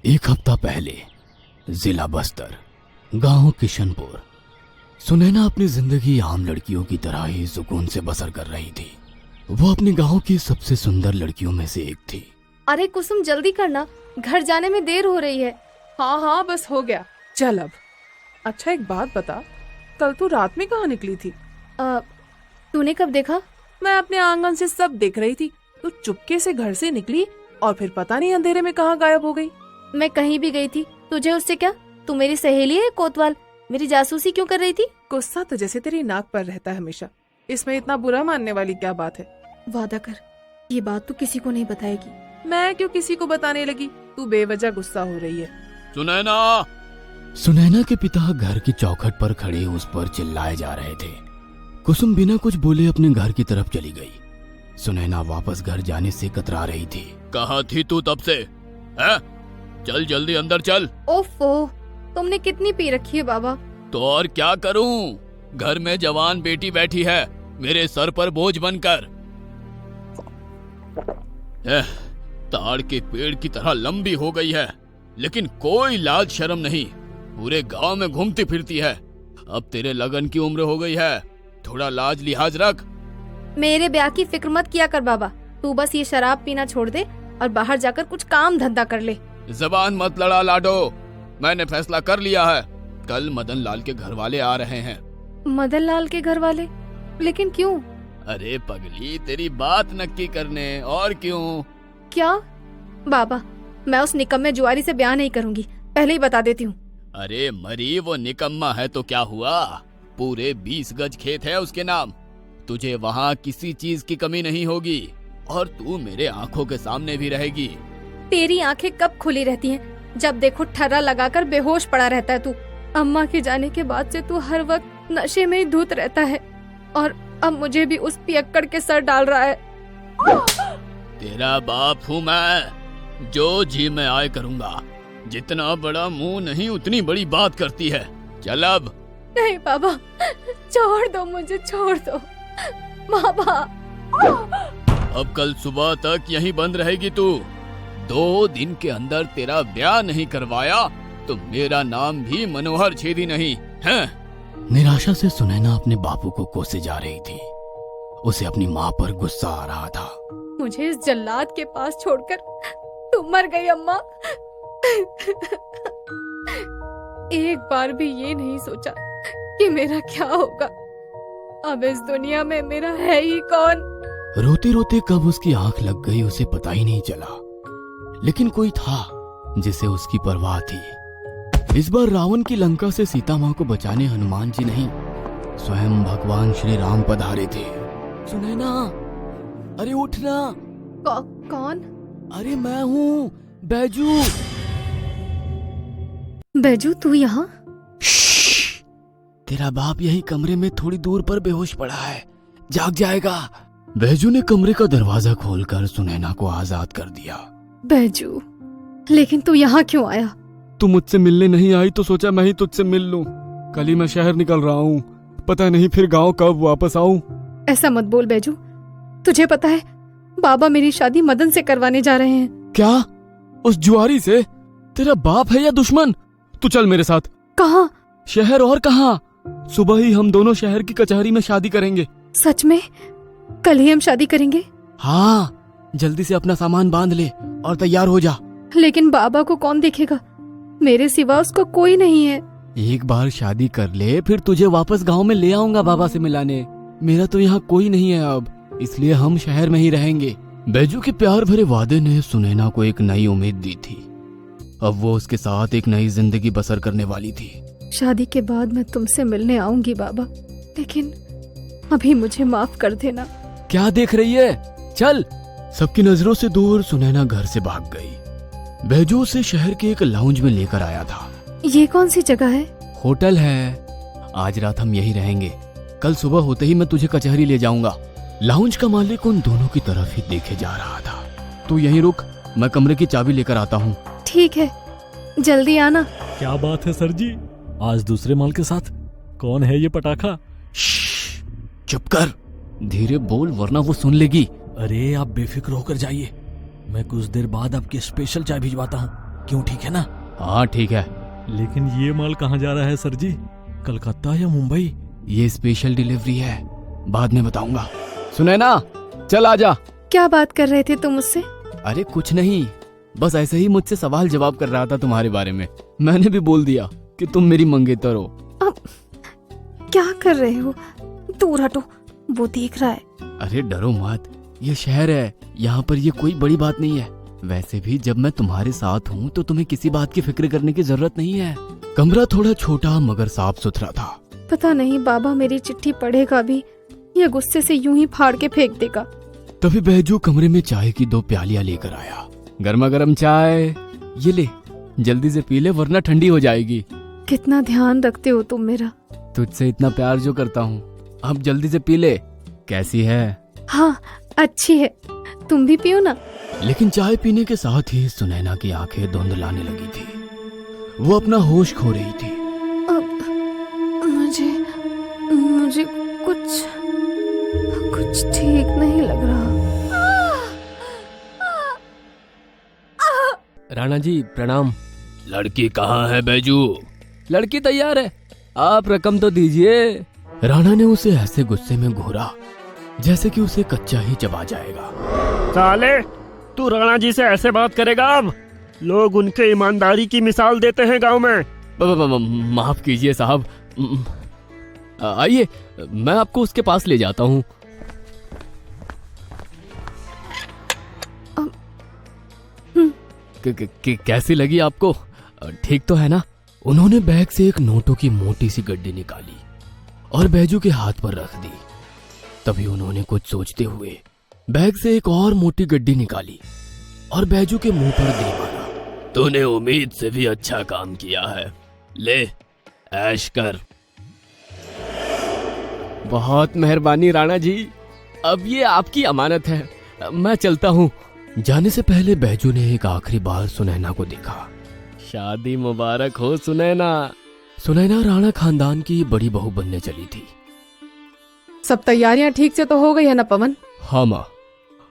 एक हफ्ता पहले जिला बस्तर, गांव किशनपुर। सुनैना अपनी जिंदगी आम लड़कियों की तरह ही सुकून से बसर कर रही थी। वो अपने गांव की सबसे सुंदर लड़कियों में से एक थी। अरे कुसुम जल्दी करना, घर जाने में देर हो रही है। हाँ हाँ बस हो गया, चल अब। अच्छा एक बात बता, कल तू रात में कहाँ निकली थी? तूने कब देखा? मैं अपने आंगन से सब देख रही थी। तू चुपके से घर से निकली और फिर पता नहीं अंधेरे में कहाँ गायब हो गई। मैं कहीं भी गई थी, तुझे उससे क्या? तू मेरी सहेली है कोतवाल, मेरी जासूसी क्यों कर रही थी? गुस्सा तो जैसे तेरी नाक पर रहता है हमेशा, इसमें इतना बुरा मानने वाली क्या बात है? वादा कर, ये बात तू किसी को नहीं बताएगी। मैं क्यों किसी को बताने लगी? तू बेवजह गुस्सा हो रही है। सुनैना के पिता घर की चौखट पर खड़े उस पर चिल्लाए जा रहे थे। कुसुम बिना कुछ बोले अपने घर की तरफ चली गई। सुनैना वापस घर जाने से कतरा रही थी। कहाँ थी तू तब से? है? चल जल्दी अंदर चल। ओफो, तुमने कितनी पी रखी है बाबा? तो और क्या करूं? घर में जवान बेटी बैठी है, मेरे सर पर बोझ बनकर। ताड़ के पेड़ की तरह लंबी हो गई है, लेकिन कोई लाज शर्म नहीं, पूरे गांव में घूमती फिरती है। अब तेरे लगन की उम्र हो गई है, थोड़ा लाज लिहाज रख। मेरे ब्याह की फिक्र मत किया कर बाबा, तू बस ये शराब पीना छोड़ दे और बाहर जाकर कुछ काम धंधा कर ले। जबान मत लड़ा लाडो, मैंने फैसला कर लिया है। कल मदन लाल के घर वाले आ रहे हैं। मदन लाल के घर वाले? लेकिन क्यों? अरे पगली, तेरी बात नक्की करने, और क्यों? क्या? बाबा, मैं उस निकम्मे जुआरी से ब्याह नहीं करूंगी, पहले ही बता देती हूँ। अरे मरी, वो निकम्मा है तो क्या हुआ? पूरे 20 गज खेत है उसके नाम, तुझे वहाँ किसी चीज की कमी नहीं होगी, और तू मेरे आंखों के सामने भी रहेगी। तेरी आंखें कब खुली रहती हैं? जब देखो ठर्रा लगाकर बेहोश पड़ा रहता है तू। अम्मा के जाने के बाद से तू हर वक्त नशे में ही धुत रहता है, और अब मुझे भी उस पियक्कड़ के सर डाल रहा है। तेरा बाप हूँ मैं, जो जी मैं आए करूँगा। जितना बड़ा मुंह नहीं उतनी बड़ी बात करती है। चल अब। नहीं बाबा, छोड़ दो मुझे, छोड़ दो बाबा। अब कल सुबह तक यहीं बंद रहेगी तू। 2 दिन के अंदर तेरा ब्याह नहीं करवाया तो मेरा नाम भी मनोहर छेदी नहीं है। निराशा से सुनैना अपने बापू को कोसे जा रही थी। उसे अपनी माँ पर गुस्सा आ रहा था। मुझे इस जल्लाद के पास छोड़कर तू मर गई अम्मा। एक बार भी ये नहीं सोचा कि मेरा क्या होगा। अब इस दुनिया में मेरा है ही कौन? रोते रोते कब उसकी आंख लग गई उसे पता ही नहीं चला, लेकिन कोई था जिसे उसकी परवाह थी। इस बार रावण की लंका से सीता माँ को बचाने हनुमान जी नहीं, स्वयं भगवान श्री राम पधारे थे। सुनैना, अरे उठना। कौन? अरे मैं हूँ, बैजू। बैजू, तू यहाँ? तेरा बाप यही कमरे में थोड़ी दूर पर बेहोश पड़ा है, जाग जाएगा। बैजू ने कमरे का दरवाजा खोलकर सुनैना को आजाद कर दिया। बैजू, लेकिन तू यहाँ क्यों आया? तू मुझसे मिलने नहीं आई तो सोचा मैं ही तुझसे मिल लूं। कल ही मैं शहर निकल रहा हूँ, पता नहीं फिर गांव कब वापस आऊं। ऐसा मत बोल बैजू, तुझे पता है बाबा मेरी शादी मदन से करवाने जा रहे हैं। क्या? उस जुआरी से? तेरा बाप है या दुश्मन? तू चल मेरे साथ। कहाँ? शहर, और कहाँ? सुबह ही हम दोनों शहर की कचहरी में शादी करेंगे। सच में? कल ही हम शादी करेंगे? हाँ, जल्दी से अपना सामान बांध ले और तैयार हो जा। लेकिन बाबा को कौन देखेगा? मेरे सिवा उसको कोई नहीं है। एक बार शादी कर ले, फिर तुझे वापस गांव में ले आऊंगा बाबा से मिलाने। मेरा तो यहाँ कोई नहीं है अब, इसलिए हम शहर में ही रहेंगे। बैजू के प्यार भरे वादे ने सुनैना को एक नई उम्मीद दी थी। अब वो उसके साथ एक नई जिंदगी बसर करने वाली थी। शादी के बाद मैं तुमसे मिलने आऊंगी बाबा, लेकिन अभी मुझे माफ कर देना। क्या देख रही है? चल। सबकी नजरों से दूर सुनैना घर से भाग गई। बैजू उसे शहर के एक लाउंज में लेकर आया था। ये कौन सी जगह है? होटल है। आज रात हम यही रहेंगे, कल सुबह होते ही मैं तुझे कचहरी ले जाऊंगा। लाउंज का मालिक उन दोनों की तरफ ही देखे जा रहा था। तू यहीं रुक, मैं कमरे की चाबी लेकर आता हूँ। ठीक है, जल्दी आना। क्या बात है सर जी, आज दूसरे माल के साथ? कौन है ये पटाखा? चुप कर, धीरे बोल वरना वो सुन लेगी। अरे आप बेफिक्र होकर जाइए, मैं कुछ देर बाद आपकी स्पेशल चाय भिजवाता हूँ। क्यों, ठीक है ना? हाँ ठीक है। लेकिन ये माल कहाँ जा रहा है सर जी? कलकत्ता या मुंबई? ये स्पेशल डिलीवरी है, बाद में बताऊंगा। सुनैना चल आजा। क्या बात कर रहे थे तुम मुझसे? अरे कुछ नहीं, बस ऐसे ही मुझसे सवाल जवाब कर रहा था तुम्हारे बारे में। मैंने भी बोल दिया कि तुम मेरी मंगेतर हो। अब क्या कर रहे हो? दूर हटो, वो देख रहा है। अरे डरो मत, ये शहर है, यहाँ पर ये कोई बड़ी बात नहीं है। वैसे भी जब मैं तुम्हारे साथ हूँ तो तुम्हें किसी बात की फिक्र करने की जरूरत नहीं है। कमरा थोड़ा छोटा मगर साफ सुथरा था। पता नहीं बाबा मेरी चिट्ठी पढ़ेगा भी या गुस्से से यूं ही फाड़ के फेंक देगा। तभी बैजू कमरे में चाय की 2 प्यालियां लेकर आया। गर्मा गर्म चाय, ये ले, जल्दी से पी ले वरना ठंडी हो जाएगी। कितना ध्यान रखते हो तुम मेरा। तुझसे इतना प्यार जो करता हूँ, अब जल्दी से पी ले। कैसी है? हाँ अच्छी है, तुम भी पियो ना। लेकिन चाय पीने के साथ ही सुनैना की आंखें धुंधलाने लगी थी। वो अपना होश खो रही थी। अब मुझे कुछ ठीक नहीं लग रहा। राणा जी प्रणाम। लड़की कहाँ है बैजू? लड़की तैयार है, आप रकम तो दीजिए। राणा ने उसे ऐसे गुस्से में घूरा जैसे कि उसे कच्चा ही चबा जाएगा। साले, तू राणा जी से ऐसे बात करेगा? अब लोग उनके ईमानदारी की मिसाल देते हैं गांव में। माफ कीजिए साहब, आइए मैं आपको उसके पास ले जाता हूँ। कैसी लगी आपको? ठीक तो है ना? उन्होंने बैग से एक नोटों की मोटी सी गड्डी निकाली और बैजू के हाथ पर रख दी। तभी उन्होंने कुछ सोचते हुए बैग से एक और मोटी गड्डी निकाली और बैजू के मुंह पर दे मारा। तूने उम्मीद से भी अच्छा काम किया है, ले ऐश कर। बहुत मेहरबानी राणा जी, अब ये आपकी अमानत है, मैं चलता हूँ। जाने से पहले बैजू ने एक आखिरी बार सुनैना को देखा। शादी मुबारक हो सुनैना। सुनैना राणा खानदान की बड़ी बहू बनने चली थी। सब तैयारियां ठीक से तो हो गई है ना पवन? हाँ माँ,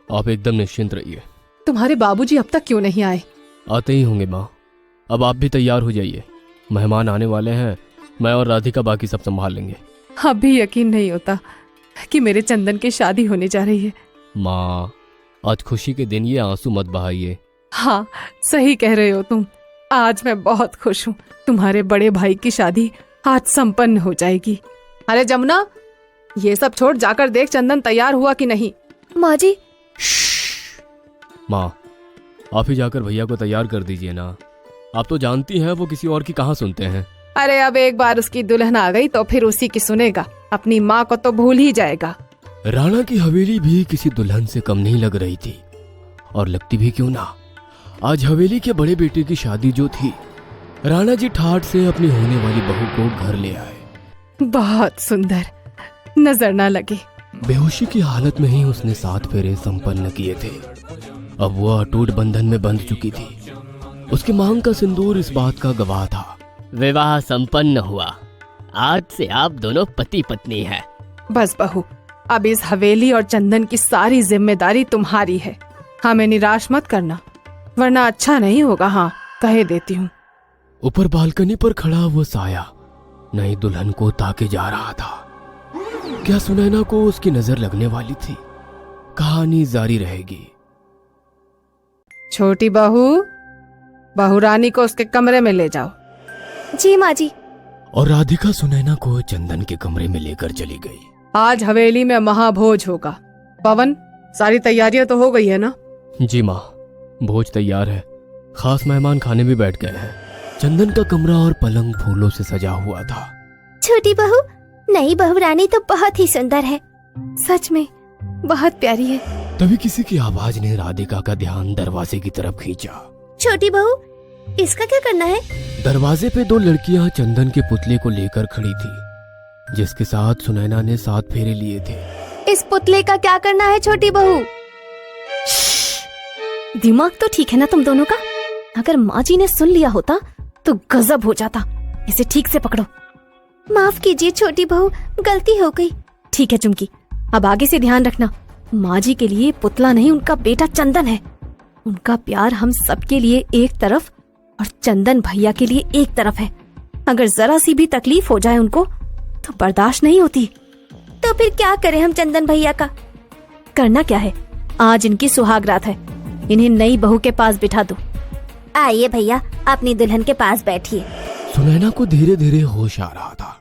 आप एकदम निश्चिंत रहिए। तुम्हारे बाबूजी अब तक क्यों नहीं आए? आते ही होंगे माँ, अब आप भी तैयार हो जाइए, मेहमान आने वाले हैं। मैं और राधिका बाकी सब संभाल लेंगे। अभी यकीन नहीं होता कि मेरे चंदन की शादी होने जा रही है। माँ, आज खुशी के दिन ये आंसू मत बहाइए। हाँ सही कह रहे हो तुम, आज मैं बहुत खुश हूँ। तुम्हारे बड़े भाई की शादी आज संपन्न हो जाएगी। अरे जमुना, ये सब छोड़ जाकर देख चंदन तैयार हुआ कि नहीं। माँ जी। माँ, आप ही जाकर भैया को तैयार कर दीजिए ना। आप तो जानती हैं वो किसी और की कहाँ सुनते हैं। अरे अब एक बार उसकी दुल्हन आ गई तो फिर उसी की सुनेगा, अपनी माँ को तो भूल ही जाएगा। राणा की हवेली भी किसी दुल्हन से कम नहीं लग रही थी, और लगती भी क्यों ना। आज हवेली के बड़े बेटे की शादी जो थी, राणा जी ठाठ से अपनी होने वाली बहू को घर ले आए। बहुत सुंदर, नजर ना लगे। बेहोशी की हालत में ही उसने 7 फेरे संपन्न किए थे। अब वह अटूट बंधन में बंध चुकी थी। उसके मांग का सिंदूर इस बात का गवाह था। विवाह संपन्न हुआ, आज से आप दोनों पति पत्नी हैं। बस बहू, अब इस हवेली और चंदन की सारी जिम्मेदारी तुम्हारी है। हमें निराश मत करना, वरना अच्छा नहीं होगा। हाँ कहे देती हूँ। ऊपर बालकनी पर खड़ा वो साया नई दुल्हन को ताके जा रहा था। क्या सुनैना को उसकी नजर लगने वाली थी? कहानी जारी रहेगी। छोटी बहू, बहू रानी को उसके कमरे में ले जाओ। जी माँ जी। और राधिका सुनैना को चंदन के कमरे में लेकर चली गई। आज हवेली में महाभोज होगा। पवन, सारी तैयारियां तो हो गई है ना? जी माँ, भोज तैयार है, खास मेहमान खाने भी बैठ गए हैं। चंदन का कमरा और पलंग फूलों से सजा हुआ था। छोटी बहू, नई बहू रानी तो बहुत ही सुंदर है, सच में बहुत प्यारी है। तभी किसी की आवाज ने राधिका का ध्यान दरवाजे की तरफ खींचा। छोटी बहू, इसका क्या करना है? दरवाजे पे 2 लड़कियां चंदन के पुतले को लेकर खड़ी थी, जिसके साथ सुनैना ने 7 फेरे लिए थे। इस पुतले का क्या करना है छोटी बहू? दिमाग तो ठीक है ना तुम दोनों का? अगर माँ जी ने सुन लिया होता तो गजब हो जाता। इसे ठीक से पकड़ो। माफ कीजिए छोटी बहू, गलती हो गई। ठीक है चुमकी, अब आगे से ध्यान रखना। माँ जी के लिए पुतला नहीं, उनका बेटा चंदन है। उनका प्यार हम सबके लिए एक तरफ और चंदन भैया के लिए एक तरफ है। अगर जरा सी भी तकलीफ हो जाए उनको तो बर्दाश्त नहीं होती। तो फिर क्या करें हम चंदन भैया का? करना क्या है, आज इनकी सुहाग रात है, इन्हें नई बहू के पास बिठा दो। आइए भैया, अपनी दुल्हन के पास बैठिए। सुनैना को धीरे धीरे होश आ रहा था।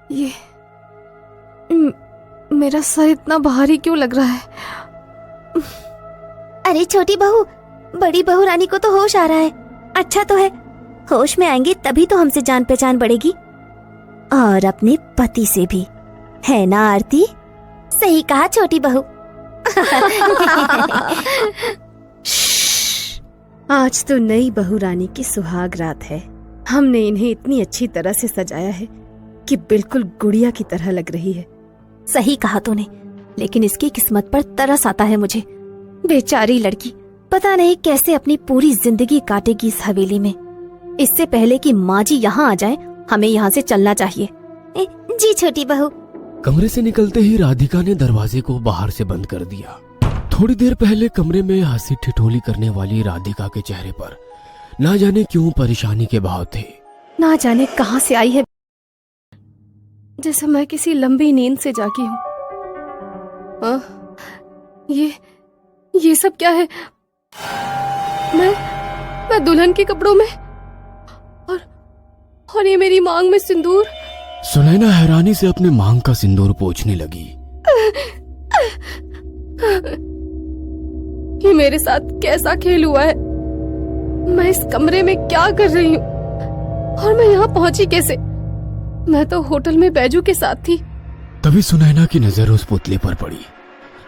ये मेरा सर इतना भारी क्यों लग रहा है? अरे छोटी बहू, बड़ी बहू रानी को तो होश आ रहा है। अच्छा तो है, होश में आएंगे तभी तो हमसे जान पहचान बढ़ेगी, और अपने पति से भी, है ना आरती? सही कहा छोटी बहू। आज तो नई बहू रानी की सुहाग रात है। हमने इन्हें इतनी अच्छी तरह से सजाया है कि बिल्कुल गुड़िया की तरह लग रही है। सही कहा तूने, लेकिन इसकी किस्मत पर तरस आता है मुझे। बेचारी लड़की पता नहीं कैसे अपनी पूरी जिंदगी काटेगी इस हवेली में। इससे पहले कि माँ जी यहाँ आ जाए, हमें यहाँ से चलना चाहिए। जी छोटी बहू। कमरे से निकलते ही राधिका ने दरवाजे को बाहर से बंद कर दिया। थोड़ी देर पहले कमरे में हंसी ठिठोली करने वाली राधिका के चेहरे पर ना जाने क्यों परेशानी के भाव थे। ना जाने कहाँ से आई है, जैसे मैं किसी लंबी नींद से जागी हूँ। ये सब क्या है? मैं दुल्हन के कपड़ों में, और ये मेरी मांग में सिंदूर। सुनैना हैरानी से अपने मांग का सिंदूर पोंछने लगी। ये मेरे साथ कैसा खेल हुआ है? मैं इस कमरे में क्या कर रही हूँ, और मैं यहाँ पहुंची कैसे? मैं तो होटल में बैजू के साथ थी। तभी सुनैना की नजर उस पुतले पर पड़ी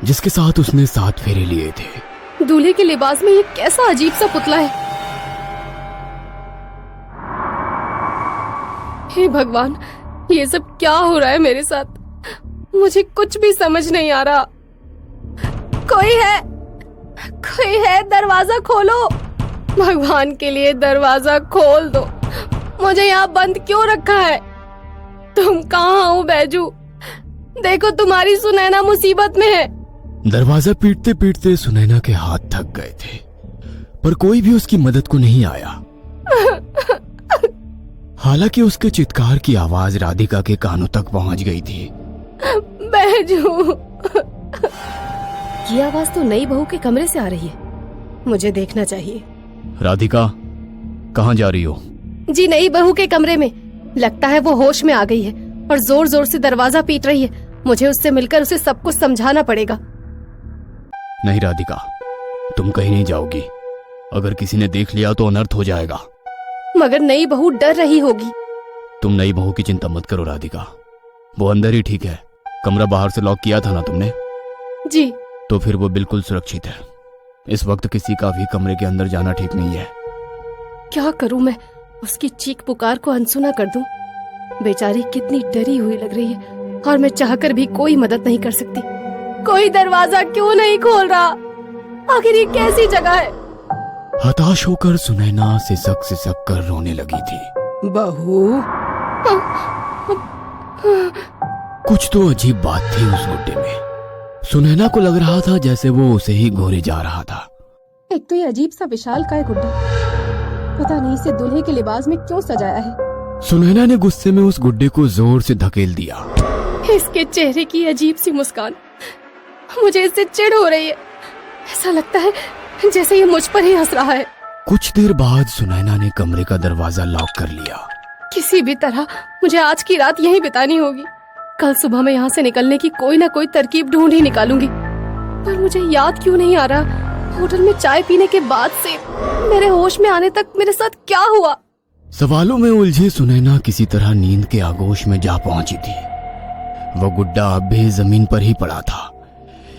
जिसके साथ उसने 7 फेरे लिए थे। दूल्हे के लिबास में ये कैसा अजीब सा पुतला है? हे भगवान, ये सब क्या हो रहा है मेरे साथ? मुझे कुछ भी समझ नहीं आ रहा। कोई है, दरवाजा खोलो। भगवान के लिए दरवाजा खोल दो। मुझे यहाँ बंद क्यों रखा है? तुम कहाँ हो बैजू? देखो तुम्हारी सुनैना मुसीबत में है। दरवाजा पीटते पीटते सुनैना के हाथ थक गए थे, पर कोई भी उसकी मदद को नहीं आया। हालांकि उसके चित्कार की आवाज राधिका के कानों तक पहुंच गई थी। बैजू। ये आवाज तो नई बहू के कमरे से आ रही है, मुझे देखना चाहिए। राधिका, कहाँ जा रही हो? जी नई बहू के कमरे में। लगता है वो होश में आ गई है और जोर जोर से दरवाजा पीट रही है। मुझे उससे मिलकर उसे सब कुछ समझाना पड़ेगा। नहीं राधिका, तुम कहीं नहीं जाओगी। अगर किसी ने देख लिया तो अनर्थ हो जाएगा। मगर नई बहू डर रही होगी। तुम नई बहू की चिंता मत करो राधिका, वो अंदर ही ठीक है। कमरा बाहर से लॉक किया था ना तुमने? जी। तो फिर वो बिल्कुल सुरक्षित है। इस वक्त किसी का भी कमरे के अंदर जाना ठीक नहीं है। क्या करूं मैं? उसकी चीख पुकार को अनसुना कर दूं? बेचारी कितनी डरी हुई लग रही है, और मैं चाहकर भी कोई मदद नहीं कर सकती। कोई दरवाजा क्यों नहीं खोल रहा? आखिर ये कैसी जगह है? हताश होकर सुनैना सिसक कर रोने लगी थी। बहू, कुछ तो अजीब बात थी उस गुड्डे में। सुनैना को लग रहा था जैसे वो उसे ही घोरे जा रहा था। एक तो ये अजीब सा विशालकाय गुड्डा, पता नहीं इसे दूल्हे के लिबास में क्यों सजाया है। सुनैना ने गुस्से में उस गुड्डे को जोर से धकेल दिया। इसके चेहरे की अजीब सी मुस्कान, मुझे इससे चिढ़ हो रही है। ऐसा लगता है जैसे ये मुझ पर ही हंस रहा है। कुछ देर बाद सुनैना ने कमरे का दरवाजा लॉक कर लिया। किसी भी तरह मुझे आज की रात यहीं बितानी होगी। कल सुबह मैं यहाँ से निकलने की कोई ना कोई तरकीब ढूंढ ही निकालूंगी। पर मुझे याद क्यों नहीं आ रहा, होटल में चाय पीने के बाद से मेरे होश में आने तक मेरे साथ क्या हुआ? सवालों में उलझी सुनैना किसी तरह नींद के आगोश में जा पहुंची थी। वो गुड्डा अब भी जमीन पर ही पड़ा था,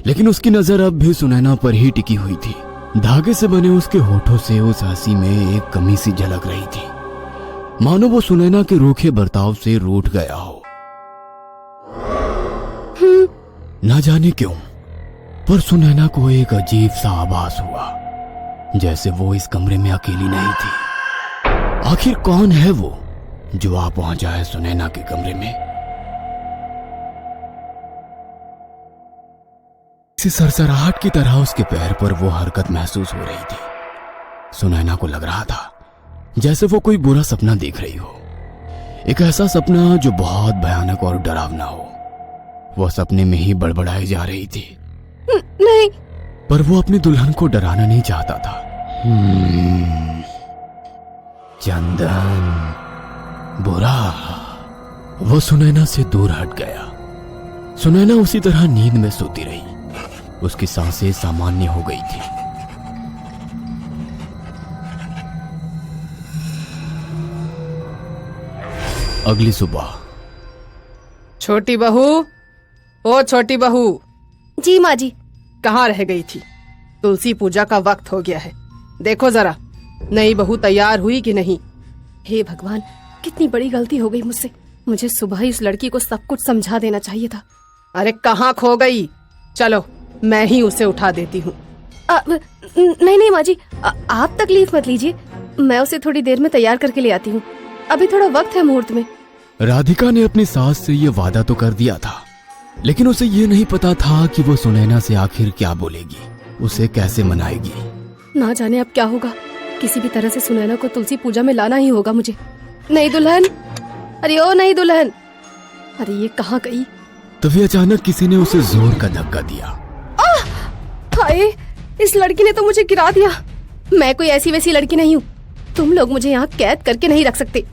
लेकिन उसकी नजर अब भी सुनैना पर ही टिकी हुई थी। धागे से बने उसके होठों से उस हंसी में एक कमी सी झलक रही थी, मानो वो सुनैना के रूखे बर्ताव से रूठ गया हो। न जाने क्यों, पर सुनैना को एक अजीब सा आभास हुआ, जैसे वो इस कमरे में अकेली नहीं थी। आखिर कौन है वो जो आ पहुंचा है सुनैना के कमरे में? किसी सरसराहट की तरह उसके पैर पर वो हरकत महसूस हो रही थी। सुनैना को लग रहा था जैसे वो कोई बुरा सपना देख रही हो, एक ऐसा सपना जो बहुत भयानक और डरावना हो। वो सपने में ही बड़बड़ाई जा रही थी। नहीं, पर वो अपनी दुल्हन को डराना नहीं चाहता था। चंदन बुरा। वो सुनैना से दूर हट गया। सुनैना उसी तरह नींद में सोती रही। उसकी सांसें सामान्य हो गई थी। अगली सुबह। छोटी बहू, ओ छोटी बहू, जी माँ जी। कहाँ रह गई थी? तुलसी पूजा का वक्त हो गया है। देखो जरा, नई बहू तैयार हुई कि नहीं? हे भगवान, कितनी बड़ी गलती हो गई मुझसे। मुझे सुबह ही उस लड़की को सब कुछ समझा देना चाहिए था। अरे कहाँ खो गई? चलो मैं ही उसे उठा देती हूँ। नहीं नहीं माँ जी, आप तकलीफ मत लीजिए। मैं उसे थोड़ी देर में तैयार करके ले आती हूँ। अभी थोड़ा वक्त है मुहूर्त में। राधिका ने अपनी सास से ये वादा तो कर दिया था, लेकिन उसे ये नहीं पता था कि वो सुनैना से आखिर क्या बोलेगी, उसे कैसे मनाएगी। ना जाने अब क्या होगा। किसी भी तरह से सुनैना को तुलसी पूजा में लाना ही होगा मुझे। नहीं दुल्हन, अरे ओ नहीं दुल्हन, अरे ये कहाँ गई? तभी अचानक किसी ने उसे जोर का धक्का दिया। हाय, इस लड़की ने तो मुझे गिरा दिया। मैं कोई ऐसी वैसी लड़की नहीं हूँ। तुम लोग मुझे यहाँ कैद करके नहीं रख सकते।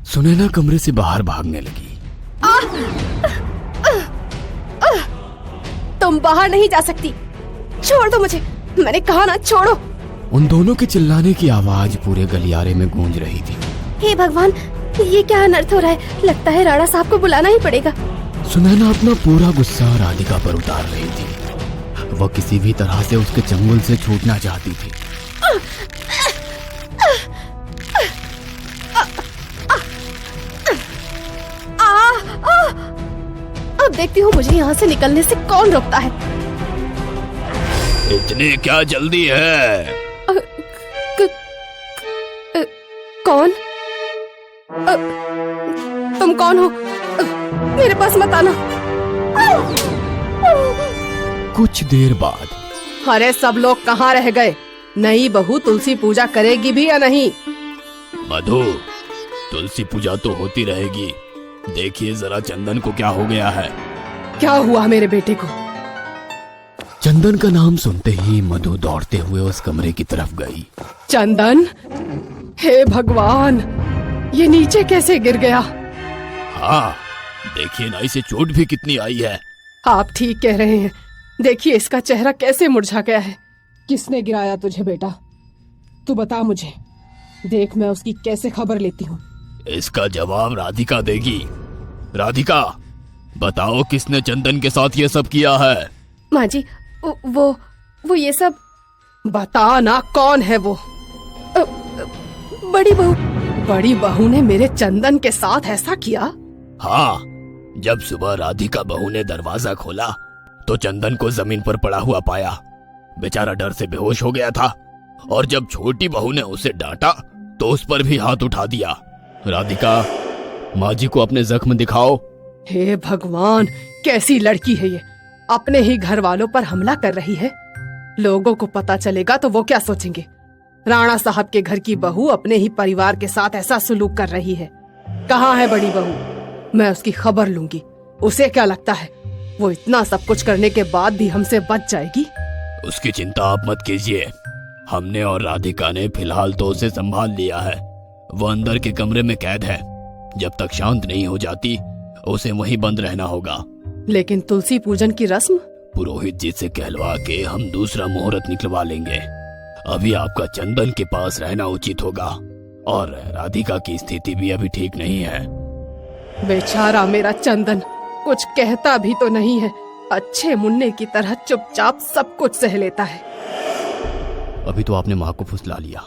सुनैना कमरे से बाहर भागने लगी। तुम बाहर नहीं जा सकती। छोड़ दो मुझे, मैंने कहा ना, छोड़ो। उन दोनों के चिल्लाने की आवाज पूरे गलियारे में गूंज रही थी। हे भगवान, ये क्या अनर्थ हो रहा है? लगता है राणा साहब को बुलाना ही पड़ेगा। सुनैना अपना पूरा गुस्सा राधिका पर उतार रही थी। वह किसी भी तरह से उसके चंगुल से छूटना चाहती थी। अब देखती हूँ मुझे यहाँ से निकलने से कौन रोकता है। इतनी क्या जल्दी है? कौन? तुम कौन हो? मेरे पास मत आना। कुछ देर बाद। अरे सब लोग कहाँ रह गए? नई बहू तुलसी पूजा करेगी भी या नहीं? मधु, तुलसी पूजा तो होती रहेगी। देखिए जरा चंदन को क्या हो गया है। क्या हुआ मेरे बेटे को? चंदन का नाम सुनते ही मधु दौड़ते हुए उस कमरे की तरफ गई। चंदन, हे भगवान, ये नीचे कैसे गिर गया? हाँ, देखिए ना, इसे चोट भी कितनी आई है। आप ठीक कह रहे हैं। देखिए इसका चेहरा कैसे मुरझा गया है। किसने गिराया तुझे बेटा? तू बता मुझे। देख मैं उसकी कैसे खबर लेती हूँ। इसका जवाब राधिका देगी। राधिका, बताओ किसने चंदन के साथ ये सब किया है? माँ जी, वो ये सब। बता ना, कौन है वो? बड़ी बहू। बड़ी बहू ने मेरे चंदन के साथ ऐसा किया? हाँ, जब सुबह राधिका बहू ने दरवाजा खोला तो चंदन को जमीन पर पड़ा हुआ पाया। बेचारा डर से बेहोश हो गया था, और जब छोटी बहू ने उसे डांटा तो उस पर भी हाथ उठा दिया। राधिका, माँ जी को अपने जख्म दिखाओ। हे भगवान, कैसी लड़की है ये? अपने ही घर वालों पर हमला कर रही है। लोगों को पता चलेगा तो वो क्या सोचेंगे? राणा साहब के घर की बहू अपने ही परिवार के साथ ऐसा सुलूक कर रही है। कहाँ है बड़ी बहू? मैं उसकी खबर लूंगी। उसे क्या लगता है वो इतना सब कुछ करने के बाद भी हमसे बच जाएगी? उसकी चिंता आप मत कीजिए। हमने और राधिका ने फिलहाल तो उसे संभाल लिया है। वो अंदर के कमरे में कैद है। जब तक शांत नहीं हो जाती उसे वहीं बंद रहना होगा। लेकिन तुलसी पूजन की रस्म? पुरोहित जी से कहलवा के हम दूसरा मुहूर्त निकलवा लेंगे। अभी आपका चंदन के पास रहना उचित होगा, और राधिका की स्थिति भी अभी ठीक नहीं है। बेचारा मेरा चंदन कुछ कहता भी तो नहीं है। अच्छे मुन्ने की तरह चुपचाप सब कुछ सह लेता है। अभी तो आपने माँ को फुसला लिया,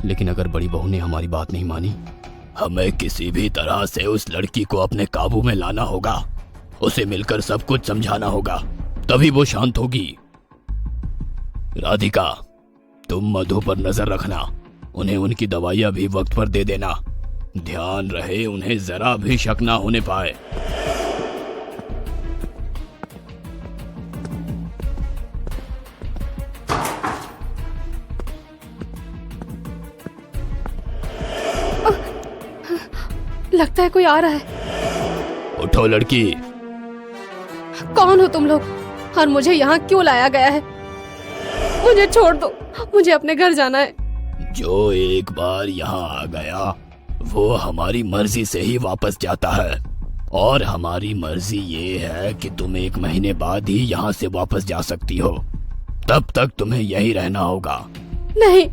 लेकिन अगर बड़ी बहू ने हमारी बात नहीं मानी? हमें किसी भी तरह से उस लड़की को अपने काबू में लाना होगा। उसे मिलकर सब कुछ समझाना होगा, तभी वो शांत होगी। राधिका, तुम मधु पर नजर रखना। उन्हें उनकी दवाइयाँ भी वक्त पर दे देना। ध्यान रहे उन्हें जरा भी शक ना होने पाए। लगता है कोई आ रहा है। उठो लड़की। कौन हो तुम लोग और मुझे यहाँ क्यों लाया गया है? मुझे छोड़ दो, मुझे अपने घर जाना है। जो एक बार यहाँ आ गया वो हमारी मर्जी से ही वापस जाता है, और हमारी मर्जी ये है कि तुम 1 महीने बाद ही यहाँ से वापस जा सकती हो। तब तक तुम्हें यहीं रहना होगा। नहीं,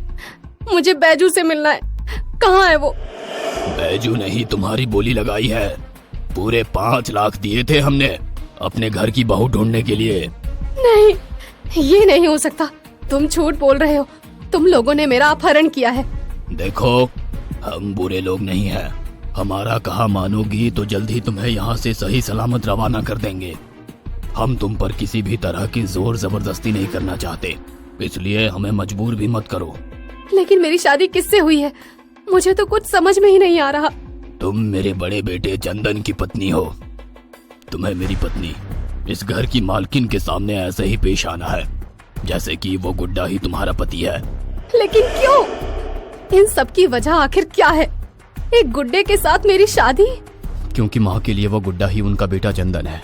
मुझे बैजू से मिलना है। कहाँ है वो? बैजू नहीं, तुम्हारी बोली लगाई है। पूरे 5 लाख दिए थे हमने अपने घर की बहू ढूंढने के लिए। नहीं, ये नहीं हो सकता। तुम झूठ बोल रहे हो। तुम लोगों ने मेरा अपहरण किया है। देखो, हम बुरे लोग नहीं हैं। हमारा कहा मानोगी तो जल्द ही तुम्हें यहाँ से सही सलामत रवाना कर देंगे। हम तुम पर किसी भी तरह की जोर जबरदस्ती नहीं करना चाहते, इसलिए हमें मजबूर भी मत करो। लेकिन मेरी शादी किससे हुई है? मुझे तो कुछ समझ में ही नहीं आ रहा। तुम मेरे बड़े बेटे चंदन की पत्नी हो। तुम्हें मेरी पत्नी इस घर की मालकिन के सामने ऐसे ही पेश आना है जैसे कि वो गुड्डा ही तुम्हारा पति है। लेकिन क्यों? इन सब की वजह आखिर क्या है? एक गुड्डे के साथ मेरी शादी? क्योंकि माँ के लिए वो गुड्डा ही उनका बेटा चंदन है।